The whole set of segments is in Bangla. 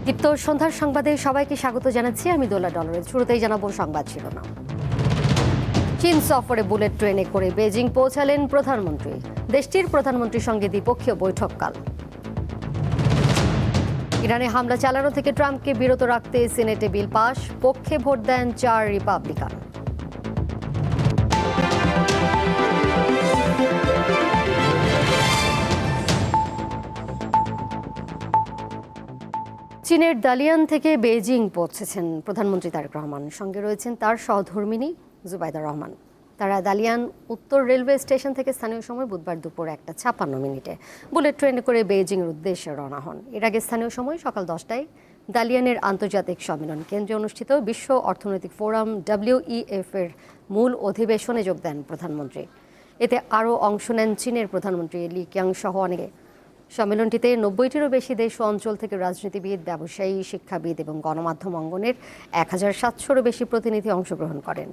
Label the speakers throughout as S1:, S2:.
S1: দীপ্ত সন্ধ্যার সংবাদে সবাইকে স্বাগত জানাচ্ছি। আমি দোলা ডলারের শুরুতেই জানাবো সংবাদ শিরোনাম। চীন সফরে বুলেট ট্রেনে করে বেজিং পৌঁছালেন প্রধানমন্ত্রী। দেশটির প্রধানমন্ত্রীর সঙ্গে দ্বিপক্ষীয় বৈঠক কাল। ইরানে হামলা চালানো থেকে ট্রাম্পকে বিরত রাখতে সিনেটে বিল পাস, পক্ষে ভোট দেন 4 রিপাবলিকান। চীনের দালিয়ান থেকে বেজিং পৌঁছেছেন প্রধানমন্ত্রী তারেক রহমান। সঙ্গে রয়েছেন তার সহধর্মিণী জুবাইদা রহমান। তারা দালিয়ান উত্তর রেলওয়ে স্টেশন থেকে স্থানীয় সময় বুধবার দুপুর 1:56 বুলেট ট্রেনে করে বেজিংয়ের উদ্দেশ্যে রওনা হন। এর আগে স্থানীয় সময় সকাল 10টায় দালিয়ানের আন্তর্জাতিক সম্মেলন কেন্দ্রে অনুষ্ঠিত বিশ্ব অর্থনৈতিক ফোরাম WEF এর মূল অধিবেশনে যোগ দেন প্রধানমন্ত্রী। এতে আরও অংশ নেন চীনের প্রধানমন্ত্রী লি কিয়াং সহ অনেকে। সম্মেলনটিতে 90টিরও বেশি দেশ ও অঞ্চল থেকে রাজনীতিবিদ, ব্যবসায়ী, শিক্ষাবিদ এবং গণমাধ্যম অঙ্গনের 1700-রও বেশি প্রতিনিধি অংশগ্রহণ করেন।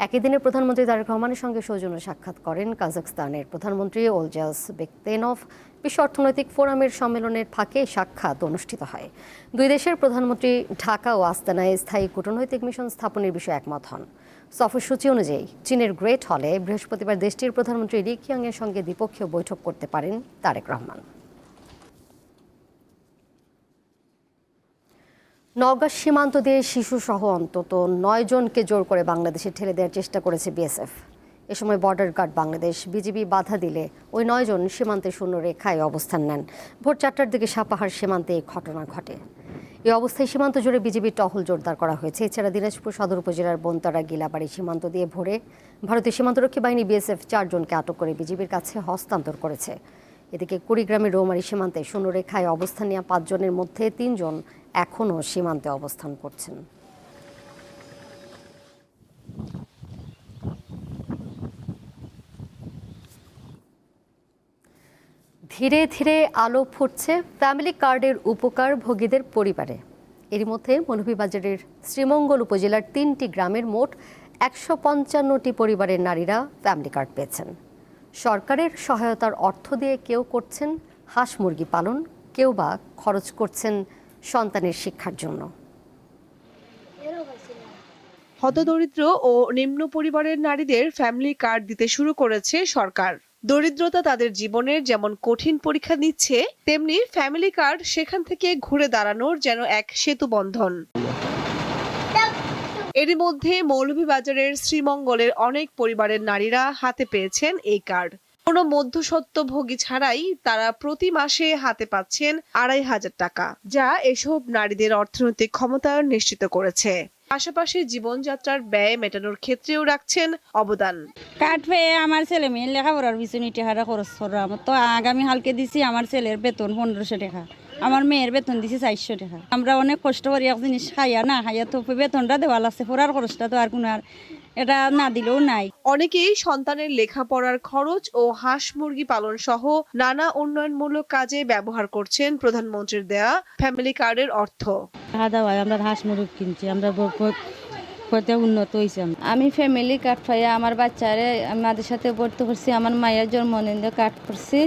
S1: একই দিনে প্রধানমন্ত্রী তারেক রহমানের সঙ্গে সৌজন্য সাক্ষাৎ করেন কাজাখস্তানের প্রধানমন্ত্রী ওলজাস বেকতেনভ। বিশ্ব অর্থনৈতিক ফোরামের সম্মেলনের ফাঁকে সাক্ষাৎ অনুষ্ঠিত হয়। দুই দেশের প্রধানমন্ত্রী ঢাকা ও আস্তানায় স্থায়ী কূটনৈতিক মিশন স্থাপনের বিষয়ে একমত হন। সফরসূচি অনুযায়ী চীনের গ্রেট হলে বৃহস্পতিবার দেশটির প্রধানমন্ত্রী লি কিয়াংয়ের সঙ্গে দ্বিপক্ষীয় বৈঠক করতে পারেন তারেক রহমান। নওগাঁ সীমান্ত দিয়ে শিশুসহ অন্তত 9 জনকে জোর করে বাংলাদেশে ঠেলে দেওয়ার চেষ্টা করেছে বিএসএফ। এ সময় বর্ডার গার্ড বাংলাদেশ বিজিবি বাধা দিলে ওই 9 জন সীমান্তের শূন্য রেখায় অবস্থান নেন। ভোর 4টার দিকে সাপাহার সীমান্তে এই ঘটনা ঘটে। এই অবস্থায় সীমান্ত জুড়ে বিজিবির টহল জোরদার করা হয়েছে। এছাড়া দিনাজপুর সদর উপজেলার বনতারা গিলাবাড়ি সীমান্ত দিয়ে ভোরে ভারতীয় সীমান্তরক্ষী বাহিনী বিএসএফ 4 জনকে আটক করে বিজিবির কাছে হস্তান্তর করেছে। এদিকে কুড়িগ্রামের রৌমারী সীমান্তে শূন্যরেখায় অবস্থান নেওয়া 5 জনের মধ্যে 3 জন এখনও সীমান্তে অবস্থান করছেন। ধীরে ধীরে আলো ফুটছে ফ্যামিলি কার্ডের উপকারভোগীদের পরিবারে। এরই মধ্যে মৌলভীবাজারের শ্রীমঙ্গল উপজেলার 3টি গ্রামের মোট 155টি পরিবারের নারীরা ফ্যামিলি কার্ড পেয়েছেন। সরকারের সহায়তার অর্থ দিয়ে কেউ করছেন হাঁস মুরগি পালন, কেউ বা খরচ করছেন সন্তানের শিক্ষার জন্য।
S2: হতদরিদ্র ও নিম্ন পরিবারের নারীদের ফ্যামিলি কার্ড দিতে শুরু করেছে সরকার। দরিদ্রতা তাদের জীবনের যেমন কঠিন পরীক্ষা নিচ্ছে, তেমনি ফ্যামিলি কার্ড সেখান থেকে ঘুরে দাঁড়ানোর যেন এক সেতু বন্ধন। এরই মধ্যে মৌলভীবাজারের শ্রীমঙ্গলের অনেক পরিবারের নারীরা হাতে পেয়েছেন এই কার্ড। কোনো মধ্যস্বত্বভোগী ছাড়াই তারা প্রতি মাসে হাতে পাচ্ছেন 2500 টাকা, যা এসব নারীদের অর্থনৈতিক ক্ষমতায়ন নিশ্চিত করেছে। পাশাপাশি জীবনযাত্রার ব্যয় মেটানোর ক্ষেত্রেও রাখছেন অবদান।
S3: কার্ড পেয়ে আমার ছেলে মেয়ের লেখাপড়ার পিছনে টাকা খরচ করা। আমার তো আগামী হালকে দিছি আমার ছেলের বেতন 1500 টাকা, আমার মেয়ের বেতন দিছি 400 টাকা। আমরা অনেক কষ্ট করি এক জিনিস খাইয়া না খাইয়া তো বেতনটা দেওয়া লাগছে, পড়ার খরচটা তো আর কোনো আর এটা না দিলেও নাই।
S2: অনেকেই সন্তানের লেখাপড়ার খরচ ও হাঁস মুরগি পালন সহ নানা উন্নয়নমূলক কাজে ব্যবহার করছেন প্রধানমন্ত্রীর দেয়া ফ্যামিলি কার্ডের অর্থ।
S3: আমরা হাঁস মুরগি কিনছি, আমরা উন্নত হয়েছে।
S4: আমি ফ্যামিলি কার্ড পাইয়া আমার বাচ্চারে আমাদের সাথে ভর্তি করছি, আমার মায়ের জন্মদিন কার্ড করছি।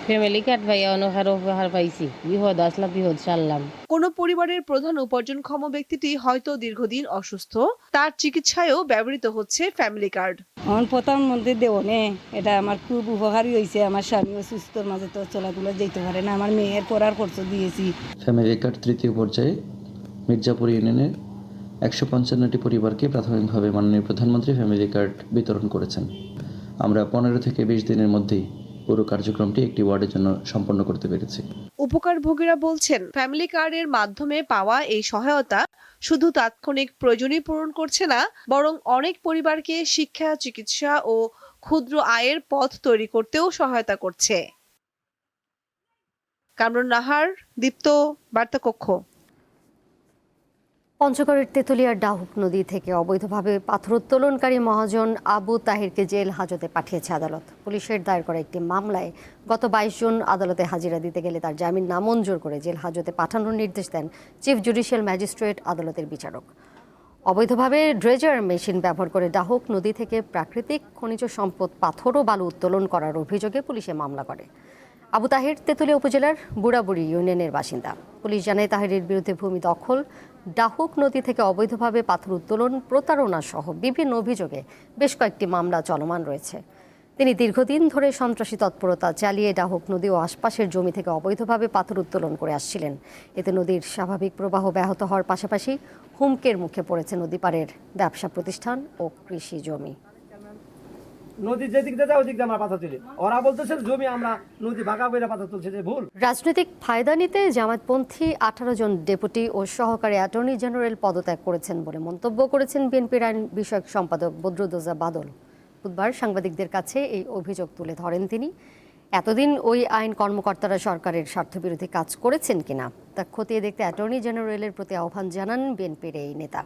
S5: ফ্যামিলি কার্ড পাইয়া অনহার উপহার পাইছি, বিপদ আসলা বিপদ সারলাম।
S2: কোন পরিবারের প্রধান উপার্জনক্ষম ব্যক্তিটি হয়তো দীর্ঘদিন অসুস্থ, তার চিকিৎসায়ও ব্যবহৃত হচ্ছে ফ্যামিলি কার্ড।
S3: আমার প্রধানমন্ত্রী দেওনে এটা আমার খুব উপকারী হয়েছে। আমার স্বামী অসুস্থর মাঝে তো চলাফেরা যেতে পারে না, আমার মেয়ের পড়ার খরচ দিয়েছি।
S6: ফ্যামিলি কার্ড তৃতীয় পর্যায়ে মির্জাপুর ইউনিয়নের 155টি পরিবারকে প্রাথমিকভাবে মাননীয় প্রধানমন্ত্রী ফ্যামিলি কার্ড বিতরণ করেছেন। আমরা 15 থেকে 20 দিনের মধ্যেই পুরো কার্যক্রমটি একটি ওয়ার্ডের জন্য সম্পন্ন করতে পেরেছি।
S2: উপকারভোগীরা বলছেন, ফ্যামিলি কার্ডের মাধ্যমে পাওয়া এই সহায়তা শুধু তাৎক্ষণিক প্রয়োজনই পূরণ করছে না, বরং অনেক পরিবারকে শিক্ষা, চিকিৎসা ও ক্ষুদ্র আয়ের পথ তৈরি করতেও সহায়তা করছে। কামরুন নাহার, দীপ্ত, বার্তা কক্ষ।
S1: পঞ্চগড়ের তেঁতুলিয়ার ডাহুক নদী থেকে অবৈধভাবে পাথর উত্তোলনকারী মহাজন আবু তাহিরকে জেল হাজতে পাঠিয়েছে আদালত। পুলিশের দায়ের করা একটি মামলায় গত 22 জুন আদালতে হাজিরা দিতে গেলে তার জামিন নামঞ্জুর করে জেল হাজতে পাঠানোর নির্দেশ দেন চিফ জুডিশিয়াল ম্যাজিস্ট্রেট আদালতের বিচারক। অবৈধভাবে ড্রেজার মেশিন ব্যবহার করে ডাহুক নদী থেকে প্রাকৃতিক খনিজ সম্পদ পাথর ও বালু উত্তোলন করার অভিযোগে পুলিশে মামলা করে। আবু তাহের তেঁতুলিয়া উপজেলার বুড়াবুড়ি ইউনিয়নের বাসিন্দা। পুলিশ জানায় তাহেরের বিরুদ্ধে ভূমি দখল, ডাহুক নদী থেকে অবৈধভাবে পাথর উত্তোলন, প্রতারণা সহ বিভিন্ন অভিযোগে বেশ কয়েকটি মামলা চলমান রয়েছে। তিনি দীর্ঘদিন ধরে সন্ত্রাসী তৎপরতা চালিয়ে ডাহুক নদী ও আশপাশের জমি থেকে অবৈধভাবে পাথর উত্তোলন করে আসছিলেন। এতে নদীর স্বাভাবিক প্রবাহ ব্যাহত হওয়ার পাশাপাশি হুমকির মুখে পড়েছে নদী পাড়ের ব্যবসা প্রতিষ্ঠান ও কৃষি জমি।
S7: নদী যেদিক দিয়ে যায় ওদিক দিয়ে আমার পাথর তুলি, ওরা বলতেছে জমি আমরা নদী ভাগা করে পাথর তুলছে, যে ভুল।
S1: রাজনৈতিক ফায়দা নিতে জামায়াতপন্থী 18 জন ডেপুটি ও সহকারী অ্যাটর্নি জেনারেল পদত্যাগ করেছেন বলে মন্তব্য করেছেন বিএনপির আইন বিষয়ক সম্পাদক বদরুদ্দোজা বাদল। বুধবার সাংবাদিকদের কাছে এই অভিযোগ তুলে ধরেন তিনি। এতদিন ওই আইন কর্মকর্তারা সরকারের স্বার্থবিরোধী কাজ করেছেন কিনা তা খতিয়ে দেখতে অ্যাটর্নি জেনারেলের প্রতি আহ্বান জানান বিএনপির এই নেতা।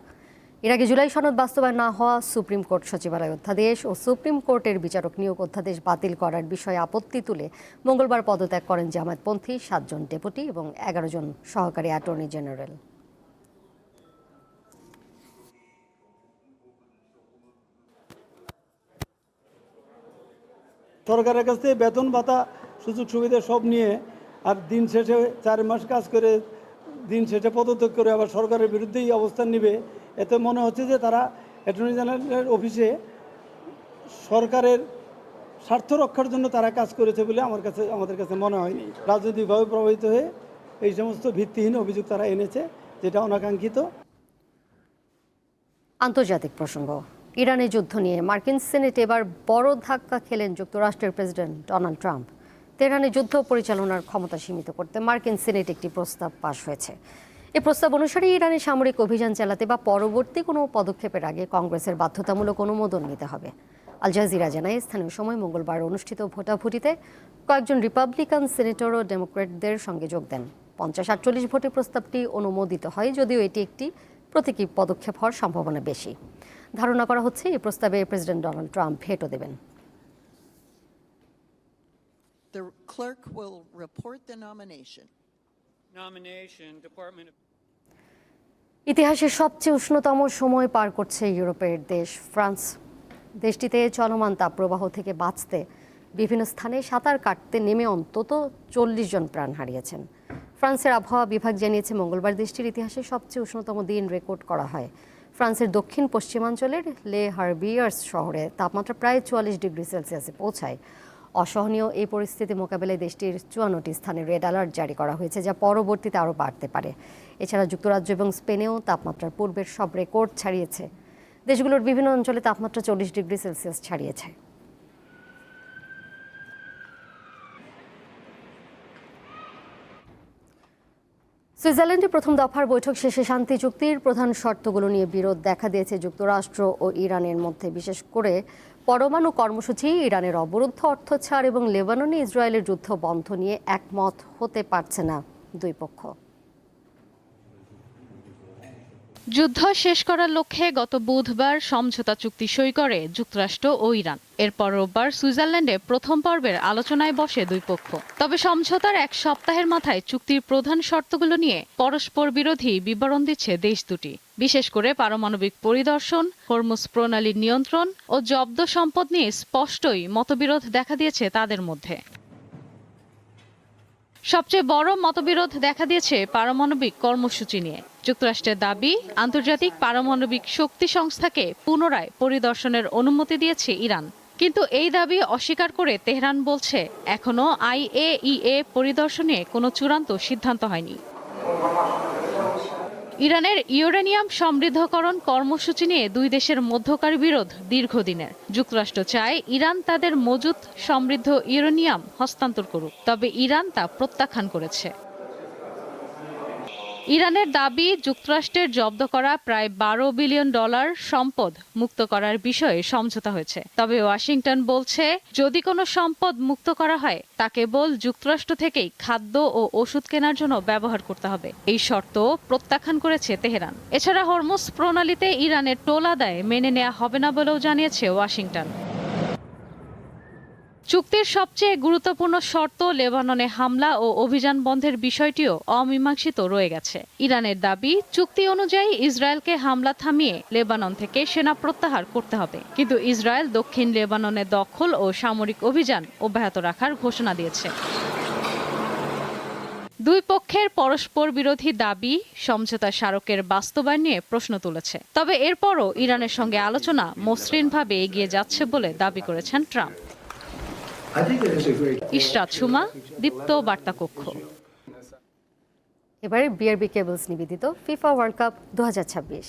S1: এর আগে জুলাই সনদ বাস্তবায়ন না হওয়া, সুপ্রিম কোর্ট সচিবালয় অধ্যাদেশ ও সুপ্রিম কোর্টের বিচারক নিয়োগ অধ্যাদেশ বাতিল করার বিষয়ে আপত্তি তুলে মঙ্গলবার পদত্যাগ করেন জামায়াতপন্থী 7 জন ডেপুটি এবং 11 জন সহকারী অ্যাটর্নি জেনারেল।
S8: সরকারের কাছ থেকে বেতন ভাতা সুযোগ সুবিধা সব নিয়ে আর দিন শেষে 4 মাস কাজ করে দিন শেষে পদত্যাগ করে আবার সরকারের বিরুদ্ধেই অবস্থান নেবে, এতে মনে হচ্ছে যে তারা অ্যাটর্নি জেনারেলের অফিসে সরকারের স্বার্থ রক্ষার জন্য তারা কাজ করেছে বলে আমাদের কাছে মনে হয়নি। রাজনৈতিকভাবে প্রভাবিত হয়ে এই সমস্ত ভিত্তিহীন অভিযোগ তারা এনেছে, যেটা অনাকাঙ্ক্ষিত।
S1: আন্তর্জাতিক প্রসঙ্গ, ইরানের যুদ্ধ নিয়ে মার্কিন সিনেটে এবার বড় ধাক্কা খেলেন যুক্তরাষ্ট্রের প্রেসিডেন্ট ডোনাল্ড ট্রাম্প। তেহরানে যুদ্ধ পরিচালনার ক্ষমতা সীমিত করতে মার্কিন সিনেটে একটি প্রস্তাব পাশ হয়েছে। এই প্রস্তাব অনুসারে ইরানে সামরিক অভিযান চালাতে বা পরবর্তী কোনো পদক্ষেপের আগে কংগ্রেসের বাধ্যতামূলক অনুমোদন নিতে হবে। আল জাজিরা জানায়, স্থানীয় সময় মঙ্গলবার অনুষ্ঠিত ভোটাভুটিতে কয়েকজন রিপাবলিকান সিনেটর ও ডেমোক্র্যাটদের সঙ্গে যোগ দেন। 50-48 ভোটে প্রস্তাবটি অনুমোদিত হয়, যদিও এটি একটি প্রতীকী পদক্ষেপ হওয়ার সম্ভাবনা বেশি। ধারণা করা হচ্ছে এই প্রস্তাবে প্রেসিডেন্ট ডোনাল্ড ট্রাম্প ভেটো দেবেন।
S9: The clerk will report the nomination.
S1: ইতিহাসের সবচেয়ে উষ্ণতম সময় পার করছে ইউরোপের দেশ ফ্রান্স। দেশটিতে চলমান তাপপ্রবাহ থেকে বাঁচতে বিভিন্ন স্থানে সাঁতার কাটতে নেমে অন্তত 40 জন প্রাণ হারিয়েছেন। ফ্রান্সের আবহাওয়া বিভাগ জানিয়েছে, মঙ্গলবার দেশটির ইতিহাসে সবচেয়ে উষ্ণতম দিন রেকর্ড করা হয়। ফ্রান্সের দক্ষিণ পশ্চিমাঞ্চলের লে হারবিয়ার্স শহরে তাপমাত্রা প্রায় 44 ডিগ্রি সেলসিয়াসে পৌঁছায়। অসহনীয় এই পরিস্থিতি মোকাবেলায় দেশটির 54টি স্থানে রেড অ্যালার্ট জারি করা হয়েছে, যা পরবর্তীতে আরও বাড়তে পারে। এছাড়া যুক্তরাজ্য এবং স্পেনেও তাপমাত্রার পূর্বের সব রেকর্ড ছাড়িয়েছে। দেশগুলোর বিভিন্ন অঞ্চলে তাপমাত্রা 40 ডিগ্রি সেলসিয়াস ছাড়িয়েছে। সুইজারল্যান্ডে প্রথম দফার বৈঠক শেষে শান্তি চুক্তির প্রধান শর্তগুলো নিয়ে বিরোধ দেখা দিয়েছে যুক্তরাষ্ট্র ও ইরানের মধ্যে। বিশেষ করে পরমাণু কর্মসূচি, ইরানের অবরুদ্ধ অর্থ ছাড় এবং লেবাননে ইসরায়েলের যুদ্ধ বন্ধ নিয়ে একমত হতে পারছে না দুই পক্ষ।
S10: যুদ্ধ শেষ করার লক্ষ্যে গত বুধবার সমঝোতা চুক্তি সই করে যুক্তরাষ্ট্র ও ইরান। এরপর রোববার সুইজারল্যান্ডে প্রথম পর্বের আলোচনায় বসে দুই পক্ষ। তবে সমঝোতার এক সপ্তাহের মাথায় চুক্তির প্রধান শর্তগুলো নিয়ে পরস্পর বিরোধী বিবরণ দিচ্ছে দেশ দুটি। বিশেষ করে পারমাণবিক পরিদর্শন, হরমুজ প্রণালীর নিয়ন্ত্রণ ও জব্দ সম্পদ নিয়ে স্পষ্টই মতবিরোধ দেখা দিয়েছে তাদের মধ্যে। সবচেয়ে বড় মতবিরোধ দেখা দিয়েছে পারমাণবিক কর্মসূচি নিয়ে। যুক্তরাষ্ট্রের দাবি, আন্তর্জাতিক পারমাণবিক শক্তি সংস্থাকে পুনরায় পরিদর্শনের অনুমতি দিয়েছে ইরান। কিন্তু এই দাবি অস্বীকার করে তেহরান বলছে, এখনো IAEA পরিদর্শনে কোনো চূড়ান্ত সিদ্ধান্ত হয়নি। ইরানের ইউরেনিয়াম সমৃদ্ধকরণ কর্মসূচি নিয়ে দুই দেশের মধ্যকার বিরোধ দীর্ঘদিনের। যুক্তরাষ্ট্র চায় ইরান তাদের মজুত সমৃদ্ধ ইউরেনিয়াম হস্তান্তর করুক, তবে ইরান তা প্রত্যাখ্যান করেছে। ইরানের দাবি, যুক্তরাষ্ট্রের জব্দ করা প্রায় $12 বিলিয়ন সম্পদ মুক্ত করার বিষয়ে সমঝোতা হয়েছে। তবে ওয়াশিংটন বলছে, যদি কোনো সম্পদ মুক্ত করা হয় তা কেবল যুক্তরাষ্ট্র থেকেই খাদ্য ও ওষুধ কেনার জন্য ব্যবহার করতে হবে। এই শর্ত প্রত্যাখ্যান করেছে তেহরান। এছাড়া হরমুজ প্রণালীতে ইরানের টোল আদায় মেনে নেওয়া হবে না বলেও জানিয়েছে ওয়াশিংটন। চুক্তির সবচেয়ে গুরুত্বপূর্ণ শর্ত লেবাননে হামলা ও অভিযান বন্ধের বিষয়টিও অমীমাংসিত রয়ে গেছে। ইরানের দাবি, চুক্তি অনুযায়ী ইসরায়েলকে হামলা থামিয়ে লেবানন থেকে সেনা প্রত্যাহার করতে হবে। কিন্তু ইসরায়েল দক্ষিণ লেবাননে দখল ও সামরিক অভিযান অব্যাহত রাখার ঘোষণা দিয়েছে। দুই পক্ষের পরস্পর বিরোধী দাবি সমঝোতা স্মারকের বাস্তবায়ন নিয়ে প্রশ্ন তুলেছে। তবে এরপরও ইরানের সঙ্গে আলোচনা মসৃণভাবে এগিয়ে যাচ্ছে বলে দাবি করেছেন ট্রাম্প। ইশরাত সুমা, দীপ্ত বার্তা কক্ষ।
S1: এবারে বিআরবি কেবলস নিবেদিত ফিফা ওয়ার্ল্ড কাপ 2026।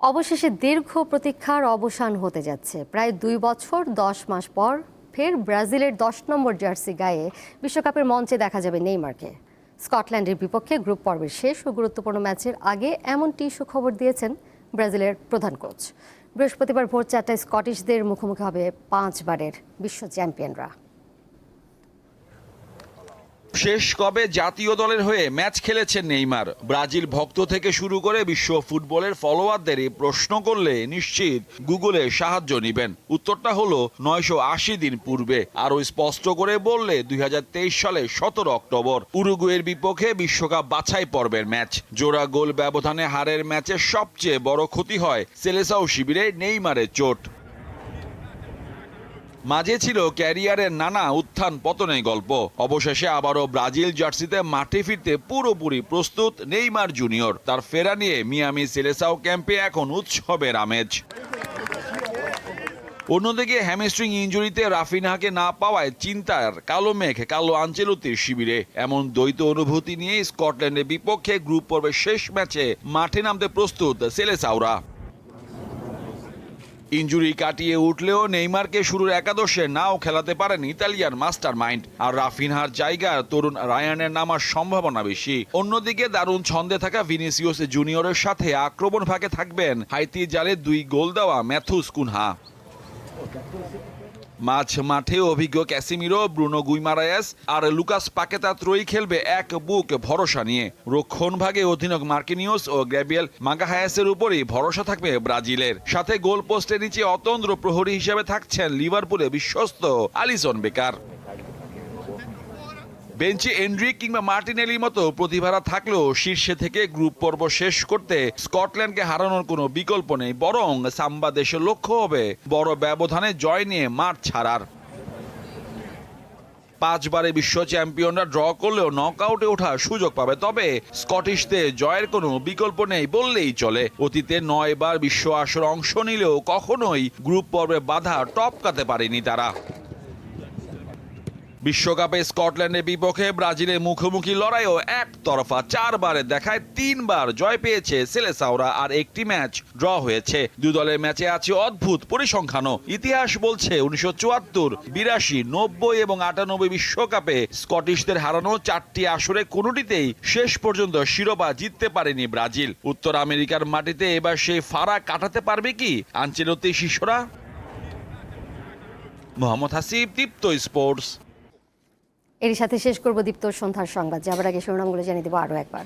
S1: অবশেষে দীর্ঘ প্রতীক্ষার অবসান হতে যাচ্ছে। প্রায় 2 বছর 10 মাস পর ফের ব্রাজিলের 10 নম্বর জার্সি গায়ে বিশ্বকাপের মঞ্চে দেখা যাবে নেইমারকে। স্কটল্যান্ডের বিপক্ষে গ্রুপ পর্বের শেষ ও গুরুত্বপূর্ণ ম্যাচের আগে এমনটি সুখবর দিয়েছেন ব্রাজিলের প্রধান কোচ। বৃহস্পতিবার ভোর 4টায় স্কটিশদের মুখোমুখি হবে 5 বারের বিশ্ব চ্যাম্পিয়নরা।
S11: শেষ কবে জাতীয় দলের হয়ে ম্যাচ খেলেছেন নেইমার? ব্রাজিল ভক্ত থেকে শুরু করে বিশ্ব ফুটবলের ফলোয়ারদের প্রশ্ন করলে নিশ্চিত গুগলে সাহায্য নেবেন। উত্তরটা হলো 980 দিন পূর্বে। আরও স্পষ্ট করে বললে 2023 সালে 17 অক্টোবর উরুগুয়ের বিপক্ষে বিশ্বকাপ বাছাই পর্বের ম্যাচ। জোড়া গোল ব্যবধানে হারের ম্যাচে সবচেয়ে বড় ক্ষতি হয় সেলেসাও শিবিরে নেইমারের চোট। মাঝে ছিল ক্যারিয়ারের নানা উত্থান পতনের গল্প। অবশেষে আবারও ব্রাজিল জার্সিতে মাঠে ফিরতে পুরোপুরি প্রস্তুত নেইমার জুনিয়র। তার ফেরা নিয়ে মিয়ামি সেলেসাও ক্যাম্পে এখন উৎসবের আমেজ। অন্যদিকে হ্যামস্ট্রিং ইনজুরিতে রাফিনহাকে না পাওয়ায় চিন্তার কালো মেঘ কালো আঞ্চেলতির শিবিরে। এমন দ্বৈত অনুভূতি নিয়ে স্কটল্যান্ডের বিপক্ষে গ্রুপ পর্বের শেষ ম্যাচে মাঠে নামতে প্রস্তুত সেলেসাওরা। ইনজুরি কাটিয়ে উঠলেও নেইমারকে শুরুর একাদশে নাও খেলাতে পারেন ইতালিয়ান মাস্টার মাইন্ড। আর রাফিনহার জায়গায় তরুণ রায়ানের নামার সম্ভাবনা বেশি। অন্যদিকে দারুণ ছন্দে থাকা ভিনিসিয়াস জুনিয়রের সাথে আক্রমণ ফাঁকে থাকবেন হাইতি জালে 2 গোল দেওয়া ম্যাথুস কুনহা। মাঝ মাঠে অভিজ্ঞ ক্যাসিমিরো, ব্রুনো গুইমারায়াস আর লুকাস পাকেতা ত্রয়ী খেলবে এক বুক ভরসা নিয়ে। রক্ষণ ভাগে অধিনায়ক মার্কিনিওস ও গ্যাব্রিয়েল মাগাহায়াসের উপরই ভরসা থাকবে ব্রাজিলের। সাথে গোল পোস্টের নিচে অতন্দ্র প্রহরী হিসেবে থাকছেন লিভারপুলে বিশ্বস্ত আলিসন বেকার। বেঞ্চে এন্ড্রিক কিংবা মার্টিনেলির মতো প্রতিভারা থাকলেও শীর্ষে থেকে গ্রুপ পর্ব শেষ করতে স্কটল্যান্ডকে হারানোর কোনো বিকল্প নেই। বরং সাম্বা দেশের লক্ষ্য হবে বড় ব্যবধানে জয় নিয়ে মাঠ ছাড়ার। 5 বারে বিশ্ব চ্যাম্পিয়নরা ড্র করলেও নকআউটে ওঠার সুযোগ পাবে। তবে স্কটিশদের জয়ের কোনো বিকল্প নেই বললেই চলে। অতীতে 9 বার বিশ্ব আসরে অংশ নিলেও কখনোই গ্রুপ পর্বে বাধা টপকাতে পারেনি তারা। বিশ্বকাপে স্কটল্যান্ডের বিপক্ষে ব্রাজিলের মুখোমুখি লড়াইও একতরফা। 4 বারে দেখায় 3 বার জয় পেয়েছে সেলেসাওরা আর 1টি ম্যাচ ড্র হয়েছে। 2 দলের ম্যাচে আছে অদ্ভুত পরিসংখ্যানও। ইতিহাস বলছে 1974, 82, 90 এবং 98 বিশ্বকাপে স্কটিশদের হারানো 4টি আসরে কোনোটিতেই শেষ পর্যন্ত শিরোপা জিততে পারেনি ব্রাজিল। উত্তর আমেরিকার মাটিতে এবার সেই ফারাক কাটাতে পারবে কি আঞ্চেলতি শিষ্যরা? মোহাম্মদ হাসিব, দীপ্ত স্পোর্টস।
S1: এর সাথে শেষ করব দীপ্ত সন্ধ্যার সংবাদ। যাবার আগে শিরোনামগুলো জানিয়ে দেবো আরও একবার।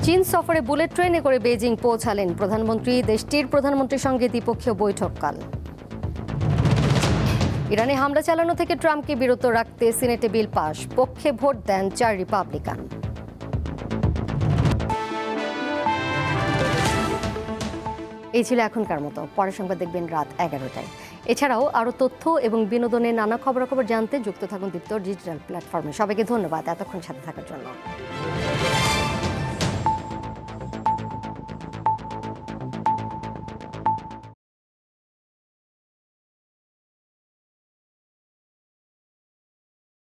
S1: চীন সফরে বুলেট ট্রেনে করে বেজিং পৌঁছালেন প্রধানমন্ত্রী। দেশটির প্রধানমন্ত্রীর সঙ্গে দ্বিপক্ষীয় বৈঠক কাল। ইরানে হামলা চালানো থেকে ট্রাম্পকে বিরত রাখতে সিনেটে বিল পাস, পক্ষে ভোট দেন 4 রিপাবলিকান। এই ছিল এখনকার মতো। পরের সংবাদ দেখবেন রাত 11টায়। এছাড়াও আরও তথ্য এবং বিনোদনের নানা খবরাখবর জানতে যুক্ত থাকুন দীপ্ত ডিজিটাল প্ল্যাটফর্মে। সবাইকে ধন্যবাদ এতক্ষণ সাথে থাকার জন্য।